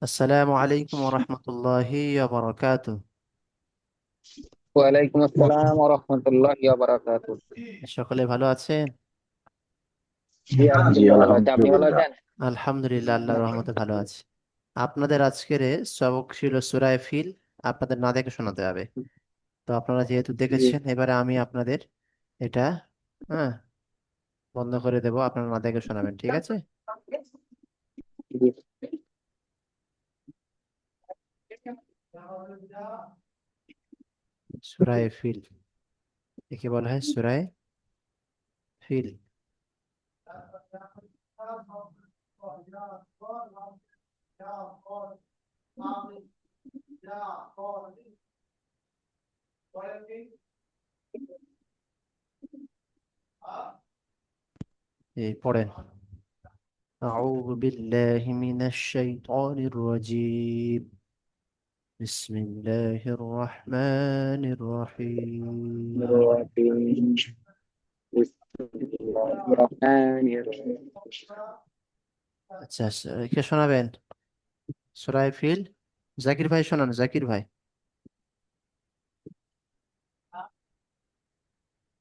আসসালামু আলাইকুম রহমতুল্লাহি বারাকাতু। ওয়ালাইকুম আসসালাম ওয়া রাহমাতুল্লাহি ওয়া বারাকাতুহু। সকলে ভালো আছেন? জি জি আলহামদুলিল্লাহ ভালো আছি। আপনি ভালো আলহামদুলিল্লাহ। আছেন? আলহামদুলিল্লাহ, আল্লাহর রহমতে ভালো আছে। আপনাদের আজকের সবক ছিল সূরায়ে ফিল। আপনাদের না দেখে শোনাতে হবে। তো আপনারা যেহেতু জি দেখেছেন, এবারে আমি আপনাদের এটা হ্যাঁ বন্ধ করে দেব, আপনারা না দেখে শোনাবেন, ঠিক আছে? জি। সূরায়ে ফিল, একে বলা হয় সূরায়ে ফিল। এই পড়েন। أعوذ بالله من الشيطان الرجيم. بسم الله الرحمن الرحيم. বিসমিল্লাহির রহমানির রহিম। আচ্ছা আচ্ছা, কে শোনাবেন সূরা ফিল? জাকির ভাই শোনান, জাকির ভাই।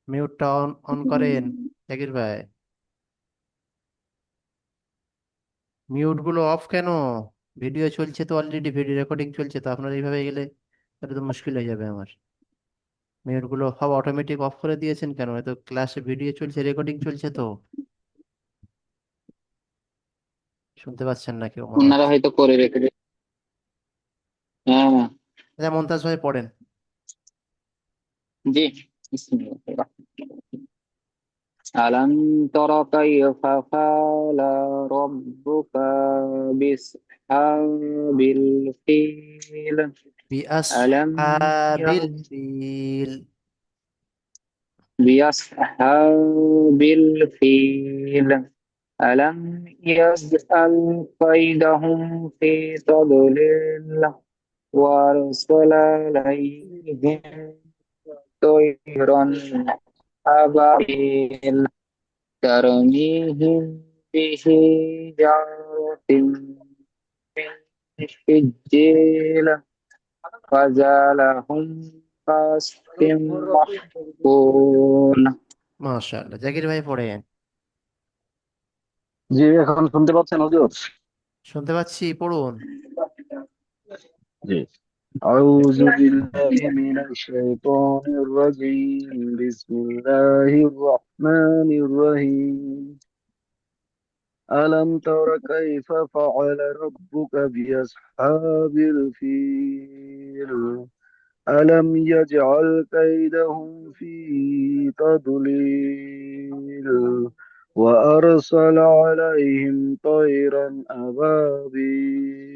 মিউটটা অন অন করেন, জাকির ভাই। মিউট গুলো অফ কেন? ভিডিও চলছে তো, অলরেডি ভিডিও রেকর্ডিং চলছে তো, আপনার এইভাবে গেলে তাহলে তো মুশকিল হয়ে যাবে আমার। মিউট গুলো সব অটোমেটিক অফ করে দিয়েছেন কেন? এ তো ক্লাসে ভিডিও চলছে, রেকর্ডিং চলছে তো। শুনতে পাচ্ছেন না কেউ মনে ওনারা হচ্ছে। হয়তো করে রেখে দিয়েছে। হ্যাঁ। আচ্ছা, মমতাজ ভাই পড়েন। জি। বিসমিল্লাহির রহমানির রহিম। আলাম তারা কাইফা ফাআলা রাব্বুকা বিসহাবিল ফিল। আলাম বিআসহাবিল ফিল। বিসহাবিল ফিল। ألم يجعل كيدهم في تضليل وأرسل عليهم طيرا أبابيل ترميهم بحجارة من سجيل فجعلهم كعصف مأكول. মাশাআল্লাহ, জাকির ভাই পড়েন। জি এখন শুনতে পাচ্ছেন হুজুর? শুনতে পাচ্ছি, পড়ুন। জি। আউযু বিল্লাহি মিনাশ শাইতানির রাজীম। বিসমিল্লাহির রহমানির রহিম। আলাম তারা কাইফা ফাআলা রাব্বুকা বিআসহাবিল ফিল। আলাম ইয়াজআল কাইদাহুম ফি তাদলিল وأرسل عليهم طيرا أبابيل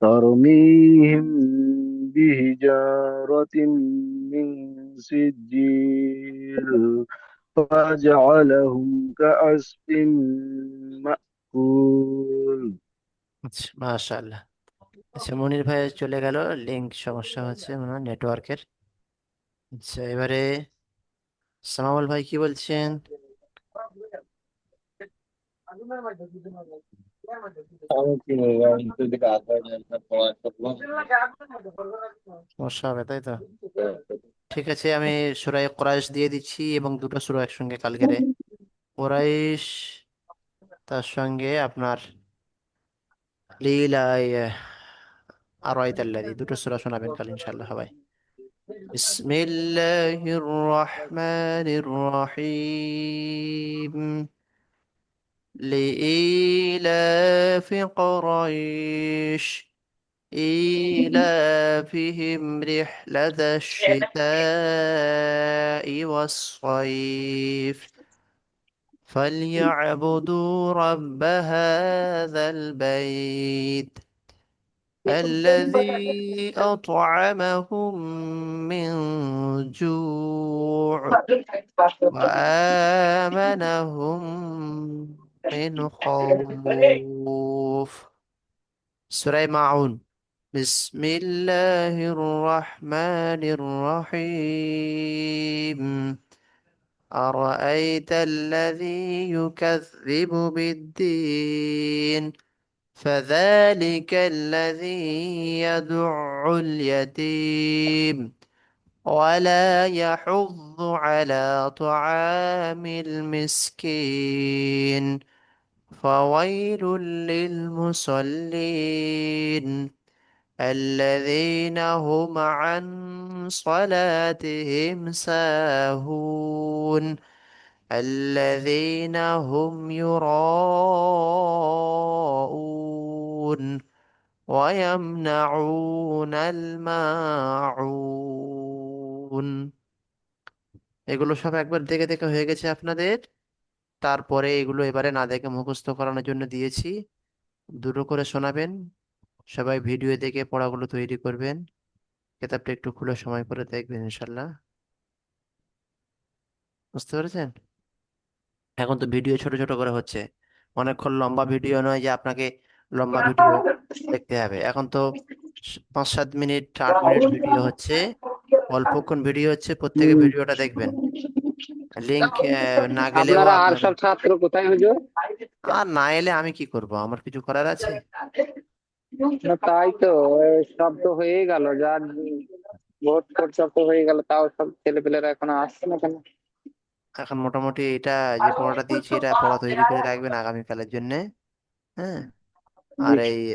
ترميهم بحجارة من سجيل فجعلهم كعصف مأكول. আচ্ছা, মাশাআল্লাহ। আচ্ছা, মনির ভাই চলে গেল, লিংক সমস্যা হচ্ছে মনে হয় নেটওয়ার্কের। আচ্ছা, এবারে সামাউল ভাই কি বলছেন? আমি কি বলবো, আমি তো এদিকে আধা ঘন্টা পড়া করলাম। সমস্যা হবে তাই তো। ঠিক আছে, আমি সূরা কুরাইশ দিয়ে দিচ্ছি এবং দুটো সূরা একসঙ্গে কালকেরে। কুরাইশ, তার সঙ্গে আপনার লীলাই আরাইতাল্লাযী, দুটো সূরা শোনাবেন কাল ইনশাআল্লাহ ভাই। বিসমিল্লাহির রহমানির রহিম। لإيلاف قريش إيلافهم رحلة الشتاء والصيف فليعبدوا رب هذا البيت الذي أطعمهم من جوع وآمنهم من خوف. سورة معون. بسم الله الرحمن الرحيم. أرأيت الذي يكذب بالدين فذلك الذي يدع اليتيم ولا يحض على طعام المسكين فويل للمصلين الذين هم عن صلاتهم ساهون الذين هم يراءون ويمنعون الماعون। এগুলো সব একবার দেখে দেখে হয়ে গেছে আপনাদের। তারপরে এগুলো এবারে না দেখে মুখস্থ করানোর জন্য দিয়েছি, দুটো করে শোনাবেন। সবাই ভিডিও দেখে পড়াগুলো তৈরি করবেন। কিতাবটা একটু খুলে সময় করে দেখবেন ইনশাল্লাহ। বুঝতে পেরেছেন? এখন তো ভিডিও ছোট ছোট করে হচ্ছে, অনেকক্ষণ লম্বা ভিডিও নয় যে আপনাকে লম্বা ভিডিও দেখতে হবে। এখন তো 5-7 মিনিট 8 মিনিট ভিডিও হচ্ছে, অল্পক্ষণ ভিডিও হচ্ছে, প্রত্যেকে হুম। ভিডিওটা দেখবেন। লিঙ্ক না গেলেও আপনারা আর আপনারা, সব ছাত্র কোথায় হুজুর? আর না এলে আমি কি করব, আমার কিছু করার আছে? না তাই তো, সব তো হয়ে গেল, যার ভোট ফোট সব তো হয়ে গেল, তাও সব ছেলেপেলেরা এখনো আসছে না কেন? এখন মোটামুটি এটা যে পড়াটা দিয়েছি এটা পড়া তৈরি করে রাখবেন আগামীকালের জন্য। হ্যাঁ। আর এই না